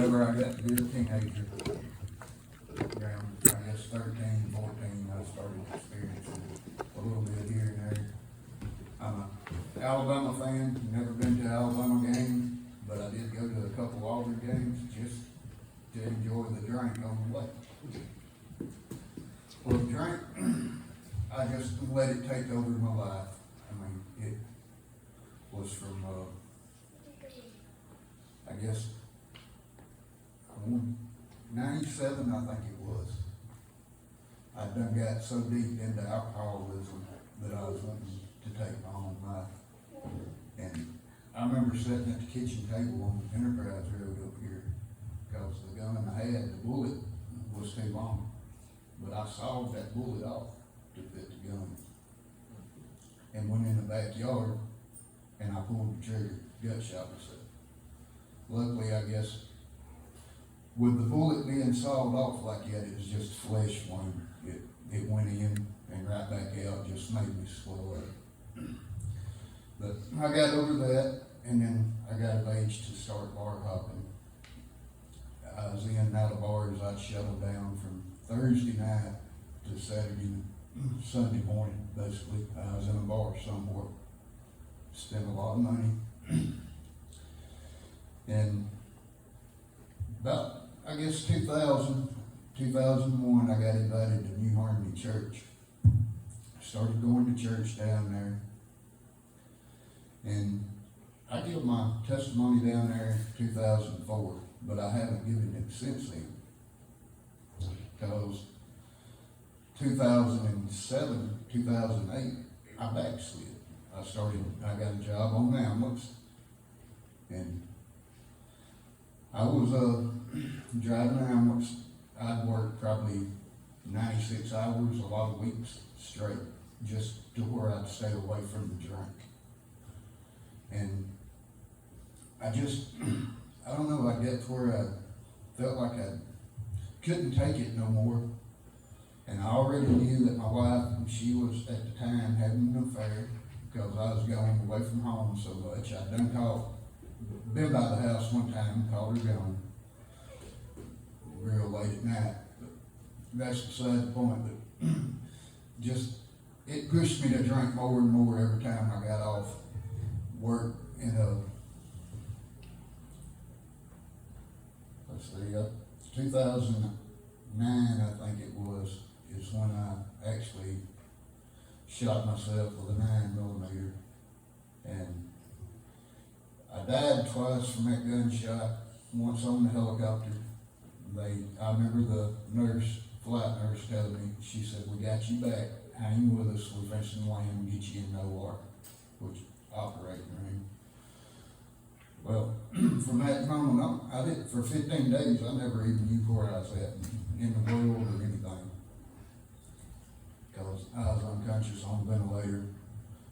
whenever I got to be a teenager, around, I guess 13, 14, I started experiencing a little bit here and there. I'm a Alabama fan, never been to Alabama game, but I did go to a couple Auburn games just to enjoy the drink on the way. Well, the drink, I just let it take over my life. I mean, it was from, I guess, 97, I think it was. I done got so deep into alcoholism that I was wanting to take my own life. And I remember sitting at the kitchen table on the Enterprise Road up here, because the gun I had, the bullet was too long. But I sawed that bullet off to fit the gun. And went in the backyard, and I pulled the trigger, gut shot myself. Luckily, I guess, with the bullet being sawed off like that, it was just a flesh wound. It went in and right back out, just made me swell up. But I got over that, and then I got of age to start bar hopping. I was in and out of bars. I'd shuttle down from Thursday night to Sunday morning, basically. I was in a bar somewhere, spent a lot of money. And about, I guess, 2001, I got invited to New Harmony Church. Started going to church down there. And I gave my testimony down there in 2004, but I haven't given it since then. Because 2007, 2008, I backslid. I got a job on the ambulance, and I was driving an ambulance. I'd work probably 96 hours, a lot of weeks straight, just to where I'd stay away from the drink. And I don't know, I get to where I felt like I couldn't take it no more. And I already knew that my wife, she was at the time having an affair, because I was going away from home so much. I'd been by the house one time, called her gone, real late at night. But that's beside the point. But just, it pushed me to drink more and more every time I got off work. In let's see, 2009, I think it was, is when I actually shot myself with a 9mm. And I died twice from that gunshot, once on the helicopter. I remember the flight nurse telling me, she said, "We got you back, hang with us, we're fixing to land and get you in the OR," which operating room. Well, from that moment on, I did, for 15 days, I never even knew where I was at in the world or anything. Because I was unconscious on the ventilator,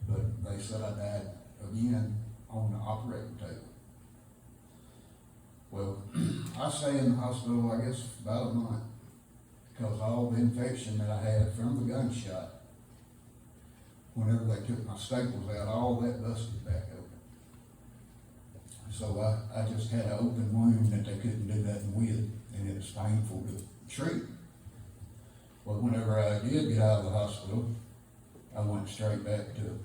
but they said I died again on the operating table. Well, I stayed in the hospital, I guess, about a month, because all the infection that I had from the gunshot, whenever they took my staples out, all that busted back open. So I just had an open wound that they couldn't do nothing with, and it was painful to treat. Well, whenever I did get out of the hospital, I went straight back to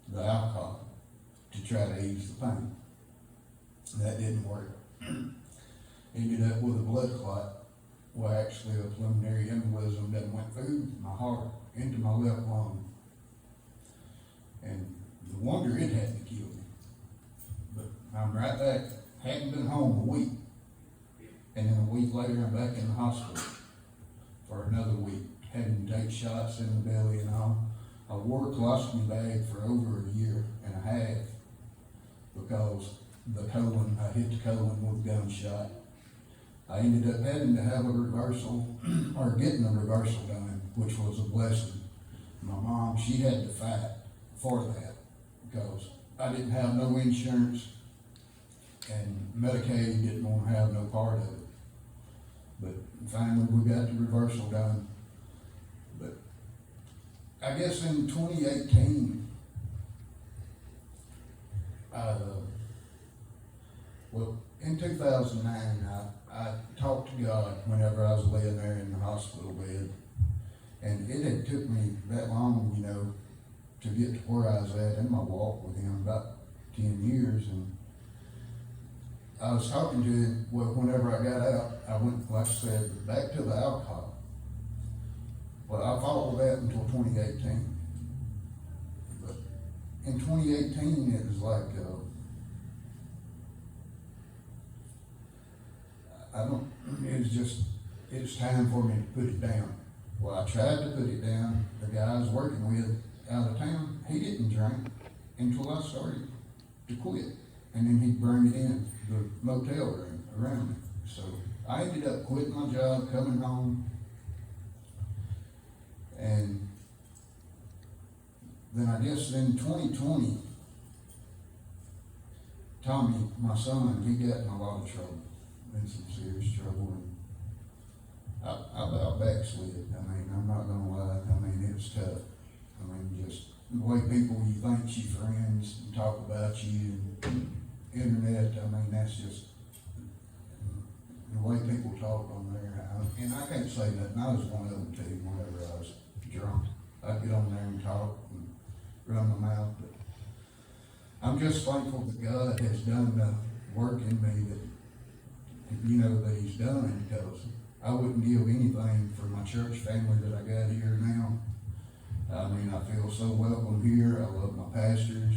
the alcohol to try to ease the pain. That didn't work. Ended up with a blood clot. Well, actually a pulmonary embolism that went through my heart into my left lung. And no wonder it hadn't killed me. But I'm right back. Hadn't been home a week. And then a week later, I'm back in the hospital for another week, having to take shots in the belly and all. I wore a colostomy bag for over a year and a half because I hit the colon with a gunshot. I ended up having to have a reversal, or getting a reversal done, which was a blessing. My mom, she had to fight for that because I didn't have no insurance, and Medicaid didn't want to have no part of it. But finally we got the reversal done. But I guess in 2018, Well, in 2009, I talked to God whenever I was laying there in the hospital bed. And it had took me that long, you know, to get to where I was at in my walk with him, about 10 years. And I was talking to him, well, whenever I got out, I went, like I said, back to the alcohol. Well, I followed that until 2018. But in 2018, it was like, it was time for me to put it down. Well, I tried to put it down. The guy I was working with out of town, he didn't drink until I started to quit. And then he'd bring it in the motel room around me. So I ended up quitting my job, coming home. And then I guess in 2020, Tommy, my son, he got in a lot of trouble, in some serious trouble. And I about backslid. I mean, I'm not gonna lie. I mean, it was tough. I mean, just the way people you think you friends and talk about you and internet. I mean, that's just the way people talk on there. And I can't say nothing. I was one of them too. Whenever I was drunk, I'd get on there and talk and run my mouth. But I'm just thankful that God has done the work in me that, you know, that He's done, because I wouldn't give anything for my church family that I got here now. I mean, I feel so welcome here. I love my pastors.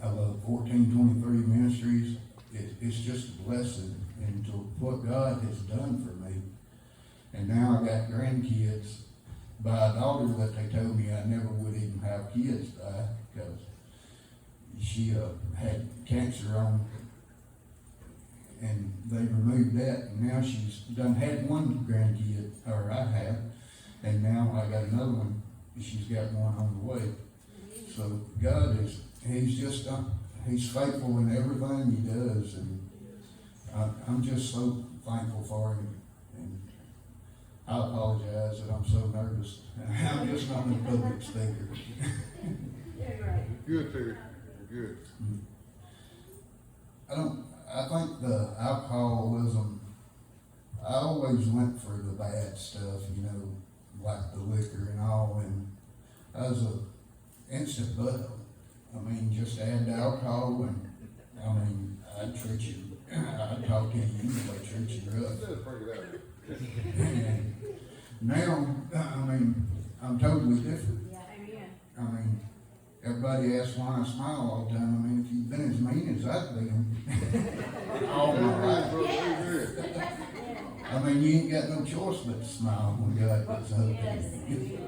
I love 1423 Ministries. It's just a blessing into what God has done for me. And now I got grandkids by a daughter that they told me I never would even have kids by, because she had cancer on, and they removed that, and now she's done had one grandkid, or I have, and now I got another one. She's got one on the way. So God He's just, He's faithful in everything He does, and I'm just so thankful for Him. And I apologize that I'm so nervous. I'm just not a public speaker. You're good, Terry. You're good. I think the alcoholism, I always went for the bad stuff, you know, like the liquor and all, and I was an instant butthole. I mean, just add the alcohol, and I mean, I'd treat you, I'd talk to you, anyway, treat you rough. And now, I mean, I'm totally different. I mean, everybody asks why I smile all the time. I mean, if you've been as mean as I've been all my life, I mean, you ain't got no choice but to smile when God gets up to you.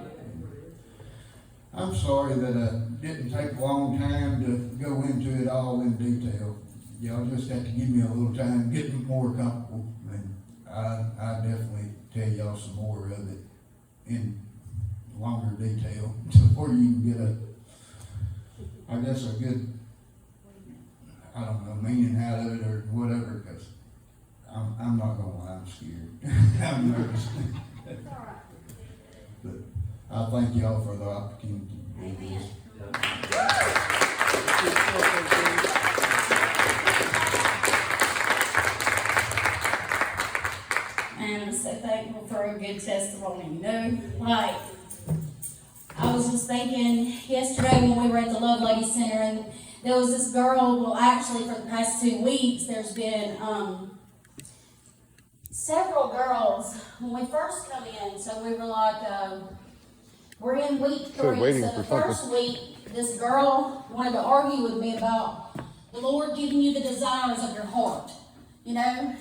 I'm sorry that it didn't take a long time to go into it all in detail. Y'all just have to give me a little time to get more comfortable, and I definitely tell y'all some more of it in longer detail, before you can get I guess a good, I don't know, meaning out of it or whatever, because I'm not gonna lie, I'm scared. I'm nervous. But I thank y'all for the opportunity to do this. And I'm so thankful for a good testimony. You know, like, I was just thinking yesterday when we were at the Love Lady Center, and there was this girl, well, actually for the past 2 weeks, there's been several girls when we first come in. So we were like, we're in week 3. So the first week, this girl wanted to argue with me about the Lord giving you the desires of your heart, you know.